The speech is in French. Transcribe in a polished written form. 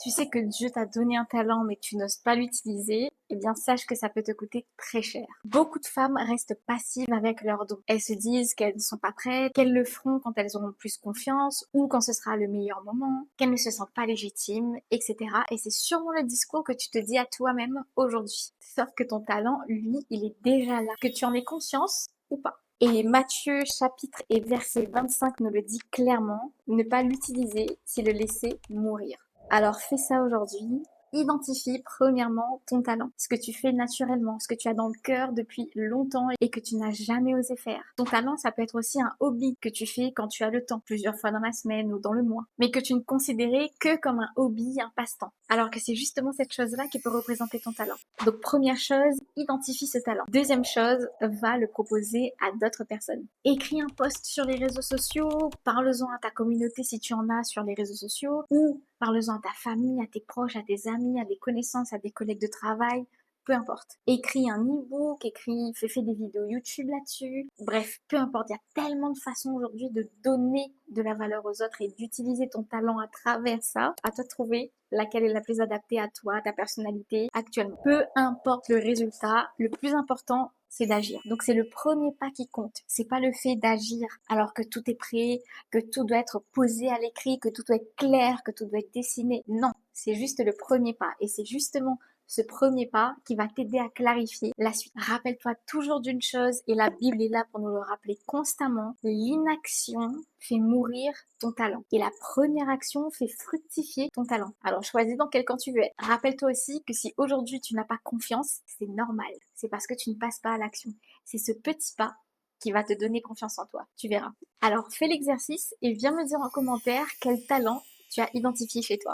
Tu sais que Dieu t'a donné un talent mais que tu n'oses pas l'utiliser, eh bien sache que ça peut te coûter très cher. Beaucoup de femmes restent passives avec leurs dons. Elles se disent qu'elles ne sont pas prêtes, qu'elles le feront quand elles auront plus confiance ou quand ce sera le meilleur moment, qu'elles ne se sentent pas légitimes, etc. Et c'est sûrement le discours que tu te dis à toi-même aujourd'hui. Sauf que ton talent, lui, il est déjà là. Que tu en aies conscience ou pas. Et Matthieu chapitre et verset 25 nous le dit clairement, ne pas l'utiliser, c'est le laisser mourir. Alors fais ça aujourd'hui. Identifie premièrement ton talent, ce que tu fais naturellement, ce que tu as dans le cœur depuis longtemps et que tu n'as jamais osé faire. Ton talent, ça peut être aussi un hobby que tu fais quand tu as le temps, plusieurs fois dans la semaine ou dans le mois, mais que tu ne considérais que comme un hobby, un passe-temps, alors que c'est justement cette chose-là qui peut représenter ton talent. Donc première chose, identifie ce talent. Deuxième chose, va le proposer à d'autres personnes. Écris un post sur les réseaux sociaux, parle-en à ta communauté si tu en as sur les réseaux sociaux, ou parle-en à ta famille, à tes proches, à tes amis, à des connaissances, à des collègues de travail, peu importe. Écris un e-book, fais des vidéos YouTube là-dessus. Bref, peu importe, il y a tellement de façons aujourd'hui de donner de la valeur aux autres et d'utiliser ton talent à travers ça. À toi de trouver laquelle est la plus adaptée à toi, à ta personnalité actuellement. Peu importe le résultat, le plus important, c'est d'agir. Donc c'est le premier pas qui compte. C'est pas le fait d'agir alors que tout est prêt, que tout doit être posé à l'écrit, que tout doit être clair, que tout doit être dessiné. Non, c'est juste le premier pas. Et c'est justement ce premier pas qui va t'aider à clarifier la suite. Rappelle-toi toujours d'une chose, et la Bible est là pour nous le rappeler constamment, l'inaction fait mourir ton talent. Et la première action fait fructifier ton talent. Alors choisis dans quel camp tu veux être. Rappelle-toi aussi que si aujourd'hui tu n'as pas confiance, c'est normal. C'est parce que tu ne passes pas à l'action. C'est ce petit pas qui va te donner confiance en toi. Tu verras. Alors fais l'exercice et viens me dire en commentaire quel talent tu as identifié chez toi.